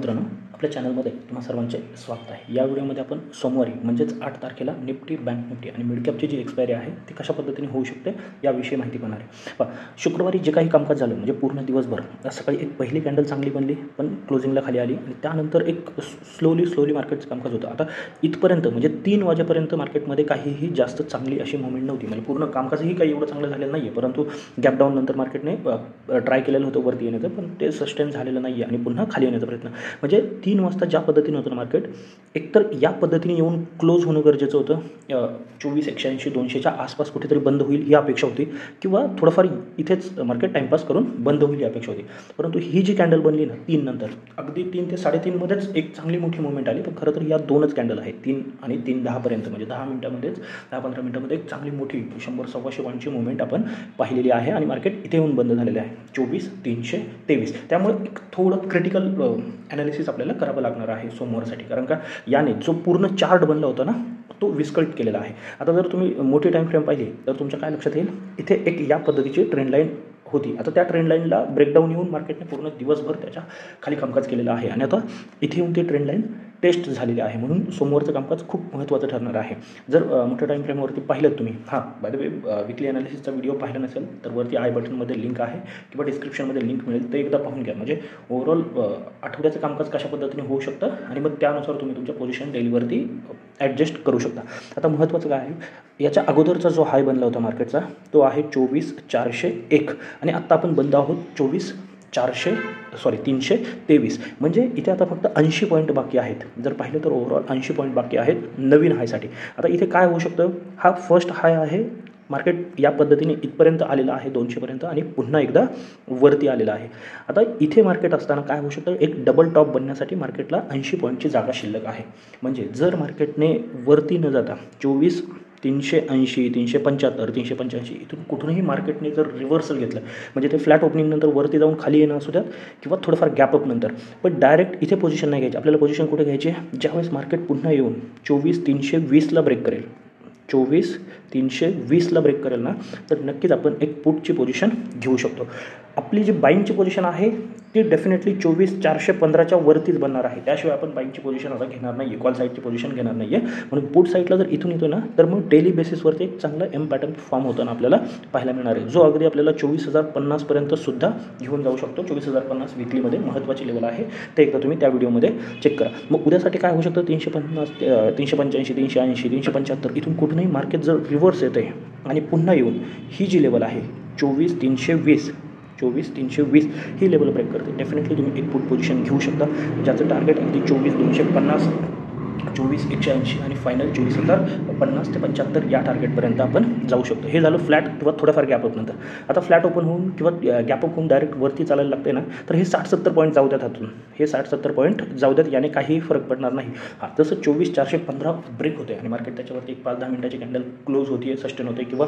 मित्रांनो, आपल्या चॅनलमध्ये तुम्हा सर्वांचे स्वागत आहे। या व्हिडिओमध्ये आपण सोमवारी म्हणजेच 8 तारखेला निफ्टी, बँक निफ्टी आणि मिड कॅपची जी एक्सपायरी आहे ती कशा पद्धतीने होऊ शकते याविषयी माहिती पाहणार आहे। पहा, शुक्रवारी जे काही कामकाज झालं म्हणजे पूर्ण दिवसभर, सकाळी एक पहिली कॅन्डल चांगली बनली पण क्लोजिंगला खाली आली आणि त्यानंतर एक स्लोली मार्केटचं कामकाज होतं। आता इथपर्यंत म्हणजे 3 वाजेपर्यंत मार्केटमध्ये काहीही जास्त चांगली अशी मूवमेंट नव्हती, म्हणजे पूर्ण कामकाजही काही एवढं चांगलं झालेलं नाही आहे, परंतु गॅप डाऊन नंतर मार्केटने ट्राय केलेलं होतं वरती येण्याचं, पण ते सस्टेन झालेलं नाही आहे आणि पुन्हा खाली येण्याचा प्रयत्न। म्हणजे 3 वाजता ज्या पद्धतीने होतं मार्केट, एकतर या पद्धतीने येऊन क्लोज होणं गरजेचं होतं, 24,180-200च्या आसपास कुठेतरी बंद होईल ही अपेक्षा होती, किंवा थोडंफार इथेच मार्केट टाईमपास करून बंद होईल ही अपेक्षा होती। परंतु ही जी कॅन्डल बनली ना 3 नंतर, अगदी 3 ते 3:30 मध्येच एक चांगली मोठी मूवमेंट आली, पण खरं तर या 2च कॅन्डल आहेत, 3 आणि 3:10 पर्यंत, म्हणजे 10 मिनिटामध्येच 10-15 मिनिटामध्ये एक चांगली मोठी 100-125 पॉईंटची मूवमेंट आपण पाहिलेली आहे आणि मार्केट इथे येऊन बंद झालेलं आहे 24,323। त्यामुळे एक थोडं क्रिटिकल ॲनालिसिस आपल्याला करावं लागणार आहे सोमवारसाठी, कारण का याने जो पूर्ण चार्ट बनला होता ना तो विस्कळीत केलेला आहे। आता जर तुम्ही मोठी टाईम फ्रेम पाहिली तर तुमच्या काय लक्षात येईल, इथे एक या पद्धतीची ट्रेंड लाईन होती। आता त्या ट्रेंड लाईनला ब्रेकडाऊन येऊन मार्केटने पूर्ण दिवसभर त्याच्या खाली कामकाज केलेलं आहे आणि आता इथे येऊन ती ट्रेंड लाईन टेस्ट झालेली आहे, म्हणून सोमवारचं कामकाज खूप महत्त्वाचं ठरणार आहे। जर मोठ्या टाईम फ्रेमवरती पाहिलं तुम्ही, बाय द वे विकली ॲनालिसिसचा व्हिडिओ पाहिला नसेल तर वरती आय बटनमध्ये लिंक आहे किंवा डिस्क्रिप्शनमध्ये लिंक मिळेल, ते एकदा पाहून घ्या, म्हणजे ओव्हरऑल आठवड्याचं कामकाज कशा पद्धतीने होऊ शकतं आणि मग त्यानुसार तुम्ही तुमच्या पोझिशन डेलीवरती ॲडजस्ट करू शकता। आता महत्त्वाचं काय आहे, याच्या अगोदरचा जो हाय बनला होता मार्केटचा तो आहे 24,401 आणि आत्ता आपण बंद आहोत 323, म्हणजे इथे आता फक्त 80 पॉईंट बाकी आहेत। जर पाहिलं तर ओव्हरऑल 80 पॉईंट बाकी आहेत नवीन हायसाठी। आता इथे काय होऊ शकतं, हा फर्स्ट हाय आहे, मार्केट या पद्धतीने इथपर्यंत आलेलं आहे 200पर्यंत आणि पुन्हा एकदा वरती आलेलं आहे। आता इथे मार्केट असताना काय होऊ शकतं, एक डबल टॉप बनण्यासाठी मार्केटला 80 पॉईंटची जागा शिल्लक आहे। म्हणजे जर मार्केटने वरती न जाता 24,380, 375, 385 इथून कुठूनही मार्केटने जर रिव्हर्सल घेतलं, म्हणजे ते फ्लॅट ओपनिंग नंतर वरती जाऊन खाली येणं असू द्यात किंवा थोडंफार गॅपअप नंतर, पण डायरेक्ट इथे पोझिशन नाही घ्यायची आपल्याला। पोझिशन कुठे घ्यायची, ज्यावेळेस मार्केट पुन्हा येऊन 24,320ला ब्रेक करेल, 24,320ला ब्रेक करेल ना, तर नक्कीच आपण एक पुटची पोझिशन घेऊ शकतो। आपली जी बाईंगची पोझिशन आहे ती डेफिनेटली 24,415च्या वरतीच बनणार आहे, त्याशिवाय आपण बाईंगची पोझिशन आता घेणार नाही आहे, कॉल साईडची पोझिशन घेणार नाही आहे। म्हणून पुट साईडला जर इथून येतो ना तर मग डेली बेसिसवरती एक चांगलं एम पॅटर्न फॉर्म होताना आपल्याला पाहायला मिळणार आहे, जो अगदी आपल्याला 24,050पर्यंत सुद्धा घेऊन जाऊ शकतो। 24,050 विकलीमध्ये महत्त्वाची लेवल आहे, ते एकदा तुम्ही त्या व्हिडिओमध्ये चेक करा। मग उद्यासाठी काय होऊ शकतं, 350, 385, 380, 375 इथून कुठूनही मार्केट जर रिव्हर्स येते आणि पुन्हा येऊन ही जी लेवल आहे 24,320 ही लेवल ब्रेक करते, डेफिनेटली तुम्ही एक पुट पोझिशन घेऊ शकता, ज्याचं टार्गेट अगदी 24,250, 24,180 आणि फायनल 24,050 ते 75 या टार्गेटपर्यंत आपण जाऊ शकतो। हे झालं फ्लॅट किंवा थोडंफार गॅपअप नंतर। आता फ्लॅट ओपन होऊन किंवा गॅपअप होऊन डायरेक्ट वरती चालायला लागते ना, तर हे 60-70 पॉईंट जाऊ द्यात हातून, हे 60-70 पॉईंट जाऊ द्यात, याने काहीही फरक पडणार नाही। जसं 24,415 ब्रेक होते आणि मार्केट त्याच्यावरती एक 5-10 मिनिटाची कॅन्डल क्लोज होते, सस्टेन होते, किंवा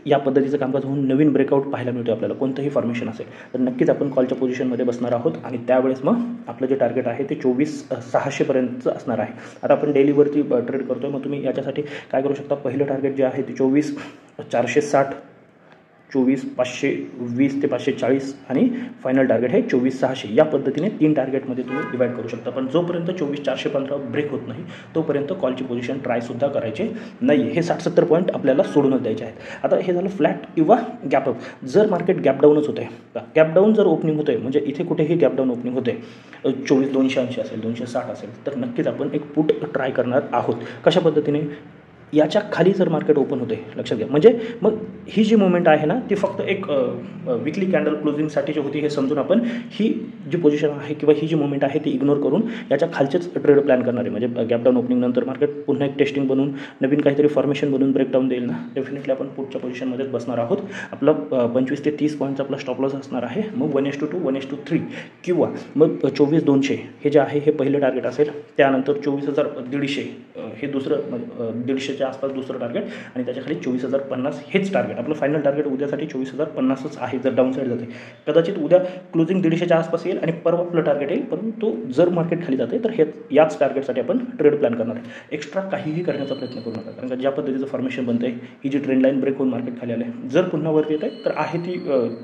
या पद्धतीचं कामकाज होऊन नवीन ब्रेकआउट पाहायला मिळतो आपल्याला, कोणतंही फॉर्मेशन असेल तर नक्कीच आपण कॉलच्या पोझिशनमध्ये बसणार आहोत आणि त्यावेळेस मग आपलं जे टार्गेट आहे ते 24,600पर्यंतचं असणार आहे। आता आपण डेलीवरती ट्रेड करतो आहे, मग तुम्ही याच्यासाठी काय करू शकता, पहिलं टार्गेट जे आहे ते 24,460, 24,520 ते 540 आणि फायनल टार्गेट आहे 24,600। या पद्धतीने 3 टार्गेटमध्ये तुम्ही डिवाईड करू शकता, पण जोपर्यंत 24,415 ब्रेक होत नाही तोपर्यंत कॉलची पोझिशन ट्रायसुद्धा करायचे नाही, हे 60-70 पॉईंट आपल्याला सोडूनच द्यायचे आहेत। आता हे झालं फ्लॅट किंवा गॅपअप। जर मार्केट गॅपडाऊनच होतं आहे, गॅपडाऊन जर ओपनिंग होतं आहे, म्हणजे इथे कुठेही गॅपडाऊन ओपनिंग होते 24,280 असेल, 260 असेल, तर नक्कीच आपण एक पुट ट्राय करणार आहोत। कशा पद्धतीने, याच्या खाली जर मार्केट ओपन होते, लक्षात घ्या, म्हणजे मग ही जी मुवमेंट आहे ना ती फक्त एक विकली कॅन्डल क्लोजिंगसाठीची होती हे समजून आपण ही जी पोझिशन आहे किंवा ही जी मुवमेंट आहे ती इग्नोर करून याच्या खालचेच ट्रेड प्लॅन करणार आहे। म्हणजे गॅपडाऊन ओपनिंग नंतर मार्केट पुन्हा एक टेस्टिंग बनवून नवीन काहीतरी फॉर्मेशन बनवून ब्रेकडाऊन देईल ना, डेफिनेटली आपण पुटच्या पोझिशनमध्येच बसणार आहोत। आपलं 25 ते 30 पॉईंटचा आपला स्टॉप लॉस असणार आहे, मग 1:2, 1:3 किंवा मग 24,200 हे जे आहे हे पहिलं टार्गेट असेल, त्यानंतर 24,150 हे दुसरं, 150च्या आसपास दुसरं टार्गेट आणि त्याच्याखाली 24,050 हेच टार्गेट टार्गेट, आपलं फायनल टार्गेट उद्यासाठी 24,050च आहे. जर डाऊन साईड जाते कदाचित उद्या क्लोजिंग 150च्या आसपास येईल आणि परवा आपलं टार्गेट येईल, परंतु जर मार्केट खाली जाते तर याच टार्गेटसाठी आपण ट्रेड प्लॅन करणार आहे. एक्स्ट्रा काहीही करण्याचा प्रयत्न करू नका, कारण का ज्या पद्धतीचं फॉर्मेशन बनतं आहे, ही जी ट्रेंड लाईन ब्रेक होऊन मार्केट खाली आलं आहे, जर पुन्हा वरती येत आहे तर आहे ती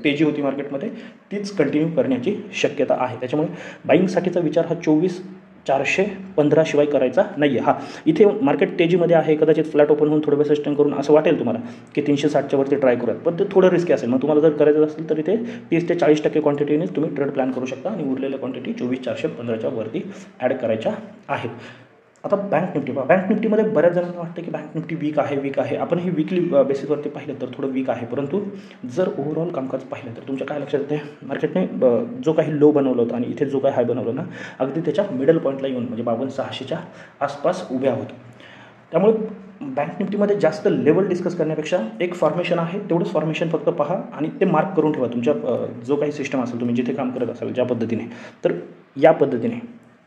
तेजी होती मार्केटमध्ये तीच कंटिन्यू करण्याची शक्यता आहे. त्याच्यामुळे बाईंगसाठीचा विचार हा 24,415 शिवाय करायचा नाही आहे. इथे मार्केट तेजीमध्ये आहे, कदाचित फ्लॅट ओपन होऊन थोडं वेळ सस्टेन करून असं वाटेल तुम्हाला की 360च्या वरती ट्राय करूयात, पण ते थोडं रिस्की असेल. मग तुम्हाला जर करायचं असेल तर इथे 30 ते 40% क्वांटिटीनेच तुम्ही ट्रेड प्लॅन करू शकता आणि उरलेल्या क्वांटिटी 24,415च्या वरती ॲड करायच्या आहेत. आता बँक निफ्टीमध्ये बऱ्याच जणांना वाटतं की बँक निफ्टी वीक आहे. आपण ही वीकली बेसिसवरती पाहिलं तर थोडं वीक आहे, परंतु जर ओव्हरऑल कामकाज पाहिलं तर तुमच्या काय लक्षात येते, मार्केटने जो काही लो बनवलं होतं आणि इथे जो काही हाय बनवलं ना, अगदी त्याच्या मिडल पॉईंटला येऊन म्हणजे 52,600च्या आसपास उभ्या होतं. त्यामुळे बँक निफ्टीमध्ये जास्त लेवल डिस्कस करण्यापेक्षा एक फॉर्मेशन आहे तेवढंच फॉर्मेशन फक्त पहा आणि ते मार्क करून ठेवा तुमच्या जो काही सिस्टम असेल, तुम्ही जिथे काम करत असाल ज्या पद्धतीने, तर या पद्धतीने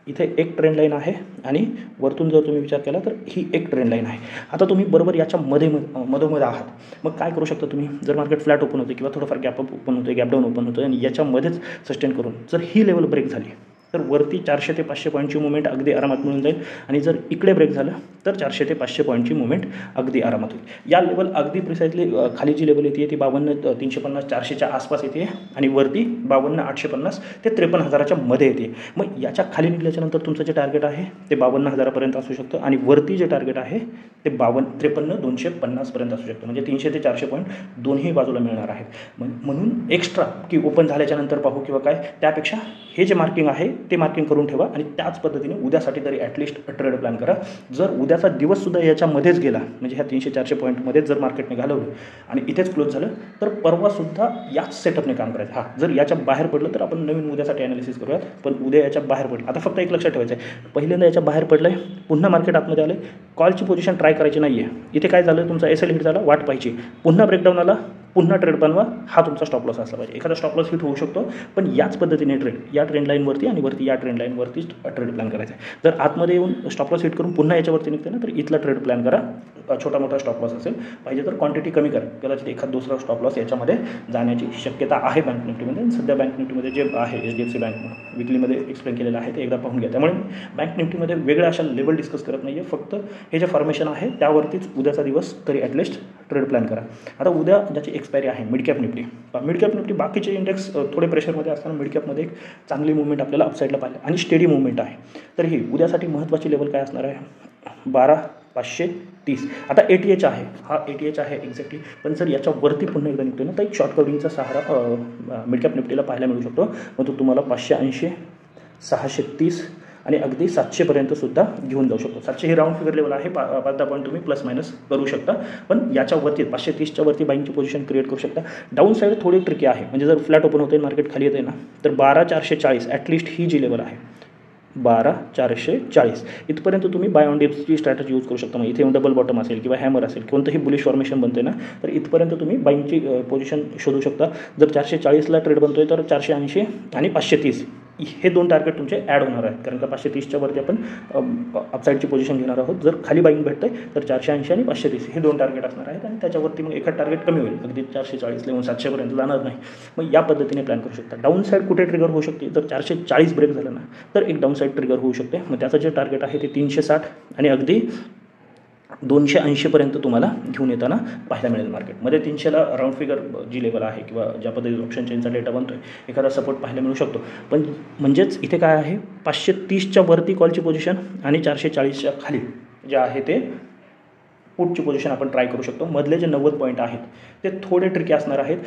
इथे एक ट्रेंड लाईन आहे आणि वरतून जर तुम्ही विचार केला तर ही एक ट्रेंड लाईन आहे. आता तुम्ही बरोबर याच्या मधोमध आहात. मग काय करू शकता तुम्ही, जर मार्केट फ्लॅट ओपन होते किंवा थोडंफार गॅप अप ओपन होते, गॅप डाऊन ओपन होतं आणि याच्यामध्येच सस्टेन करून जर ही लेवल ब्रेक झाली तर वरती 400 ते 500 पॉईंटची मुवमेंट अगदी आरामात मिळून जाईल आणि जर इकडे ब्रेक झालं तर 400 ते 500 पॉईंटची मुवमेंट अगदी आरामात होईल. या लेवल अगदी प्रिसाइजली खाली जी लेवल येते ती 52,350 400च्या आसपास येते आणि वरती 52,850 ते 53,000च्या मध्ये येते. मग याच्या खाली निघल्याच्यानंतर तुमचं जे टार्गेट आहे ते 52,000पर्यंत असू शकतं आणि वरती जे टार्गेट आहे ते 53,250पर्यंत असू शकतं. म्हणजे 300 ते 400 पॉईंट दोन्ही बाजूला मिळणार आहेत. म्हणून एक्स्ट्रा की ओपन झाल्याच्यानंतर पाहू किंवा काय, त्यापेक्षा हे जे मार्किंग आहे ते मार्किंग करून ठेवा आणि त्याच पद्धतीने उद्यासाठी तरी ॲटलिस्ट ट्रेड प्लॅन करा. जर उद्याचा दिवससुद्धा याच्यामध्येच गेला म्हणजे ह्या 300-400 पॉईंटमध्येच जर मार्केटने घालवलं आणि इथेच क्लोज झालं तर परवासुद्धा याच सेटअपने काम करायचं. जर याच्या बाहेर पडलं तर आपण नवीन उद्यासाठी ॲनालिसिस करूयात, पण उद्या याच्या बाहेर पडलं. आता फक्त एक लक्षात ठेवायचं आहे, पहिल्यांदा याच्या बाहेर पडलं आहे, पुन्हा मार्केट आतमध्ये आलं, कॉलची पोझिशन ट्राय करायची नाही आहे. इथे काय झालं, तुमचा SL हिट झाला, वाट पाहिजे, पुन्हा ब्रेकडाऊन आला, पुन्हा ट्रेड बनवा, हा तुमचा स्टॉप लॉस असला पाहिजे. एखादा स्टॉप लॉस हिट होऊ शकतो, पण याच पद्धतीने या ट्रेंड लाईनवरती आणि वरती या ट्रेंड लाईनवरतीच ट्रेड प्लॅन करायचा आहे. जर आतमध्ये येऊन स्टॉप लॉस हिट करून पुन्हा याच्यावरती निघते ना, तर इथला ट्रेड प्लॅन करा. छोटा मोठा स्टॉप लॉस असेल, पाहिजे तर क्वांटिटी कमी करा, कदाचित एखाद दुसरा स्टॉप लॉस याच्यामध्ये जाण्याची शक्यता आहे बँक निफ्टीमध्ये. सध्या बँक निफ्टीमध्ये जे आहे HDFC बँक विकलीमध्ये एक्सप्लेन केलेलं आहे ते एकदा पाहून घ्या. त्यामुळे बँक निफ्टीमध्ये वेगळ्या अशा लेवल डिस्कस करत नाही आहे, फक्त हे जे फॉर्मेशन आहे त्यावरतीच उद्याचा दिवस तरी ॲटलिस्ट ट्रेड प्लॅन करा. आता उद्या ज्याची एक्सपायरी आहे मिड कॅप निफ्टी बाकीचे इंडेक्स थोडे प्रेशरमध्ये असताना मिड कॅपमध्ये एक चांगली मुवमेंट आपल्याला अपसाईडला पाहिजे आणि स्टेडी मुवमेंट आहे. तर ही उद्यासाठी महत्त्वाची लेवल काय असणार आहे, 12,530. आता ATH आहे, हा ATH आहे एक्झॅक्टली, पण जर याच्यावरती पुन्हा एकदा निघतो ना तर एक शॉर्ट कवरिंगचा सहारा मिड कॅप निफ्टीला पाहायला मिळू शकतो. मग तो तुम्हाला 580, 630 आणि अगदी 700पर्यंत सुद्धा घेऊन जाऊ शकतो. 700 ही राऊंड फिगर लेवल आहे, 5-10 पॉईंट तुम्ही प्लस मायनस करू शकता, पण याच्यावरती 530च्या वरती बाईंगची पोझिशन क्रिएट करू शकता. डाऊन साईड थोडी ट्रिकी आहे, म्हणजे जर फ्लॅट ओपन होते मार्केट खाली येते ना तर 12,440 ॲटलिस्ट ही जी लेवल आहे 12,440 इथपर्यंत तुम्ही बाय ऑन डिप्सची स्ट्रॅटेजी यूज करू शकता. मग इथे डबल बॉटम असेल किंवा हॅमर असेल, कोणतंही बुलिश फॉर्मेशन बनते ना तर इथपर्यंत तुम्ही बाईंगची पोझिशन शोधू शकता. जर 440ला ट्रेड बनतोय तर 480 आणि 530 हे दोन टार्गेट तुमचे ॲड होणार आहेत, कारण का 530च्या वरती आपण अपसाईडची पोझिशन घेणार आहोत. जर खाली बाईंग भेटतं तर 480 आणि 530 हे दोन टार्गेट असणार आहेत आणि त्याच्यावरती मग एखाद टार्गेट कमी होईल, अगदी 440 येऊन 700पर्यंत जाणार नाही. मग या पद्धतीने प्लॅन करू शकता. डाऊन साईड कुठे ट्रिगर होऊ शकते, जर 440 ब्रेक झालं ना तर एक डाऊन साईड ट्रिगर होऊ शकते. मग त्याचं जे टार्गेट आहे ते 360 आणि अगदी 280पर्यंत तुम्हाला घेऊन येताना पाहायला मिळेल. मार्केटमध्ये 300ला राऊंड फिगर जी लेवल आहे किंवा ज्या पद्धतीने ऑप्शन चेनचा डेटा बनतोय एखादा सपोर्ट पाहायला मिळू शकतो. पण म्हणजेच इथे काय आहे, 530च्या वरती कॉलची पोझिशन आणि 440च्या खाली जे आहे ते पुटची पोझिशन आपण ट्राय करू शकतो. मधले जे 90 पॉईंट आहेत ते थोडे ट्रिकी असणार आहेत.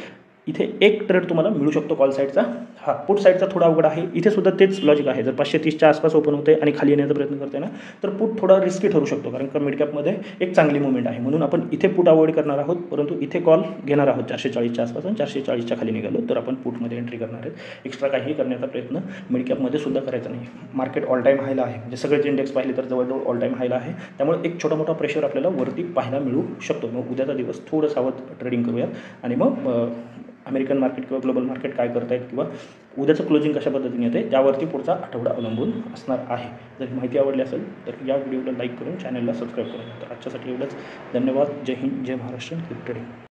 इथे एक ट्रेड तुम्हाला मिळू शकतो कॉल साईडचा, पुट साईडचा थोडा अवघड आहे. इथे सुद्धा तेच लॉजिक आहे, जर 530च्या आसपास ओपन होते आणि खाली येण्याचा प्रयत्न करते ना तर पुट थोडा रिस्की ठरू शकतो, कारण का मिड कॅपमध्ये एक चांगली मुवमेंट आहे. म्हणून आपण इथे पुट अवॉइड करणार आहोत, परंतु इथे कॉल घेणार आहोत 440च्या आसपास आणि 440च्या खाली निघालो तर आपण पुटमध्ये एंट्री करणार आहेत. एक्स्ट्रा काही करण्याचा प्रयत्न मिड कॅपमध्ये सुद्धा करायचा नाही. मार्केट ऑल टाईम हायला आहे, म्हणजे सगळेच इंडेक्स पाहिले तर जवळजवळ ऑल टाईम हायला आहे. त्यामुळे एक छोटा मोठा प्रेशर आपल्याला वरती पाहायला मिळू शकतो. मग उद्याचा दिवस थोडं सावध ट्रेडिंग करूयात आणि मग अमेरिकन मार्केट किंवा ग्लोबल मार्केट काय करत आहेत किंवा उद्याचं क्लोजिंग कशा पद्धतीने येते त्यावरती पुढचा आठवडा अवलंबून असणार आहे. जर माहिती आवडली असेल तर या व्हिडिओला लाईक करून चॅनलला सबस्क्राईब करा. तर आजच्यासाठी एवढंच. धन्यवाद. जय हिंद, जय महाराष्ट्र. Keep trading.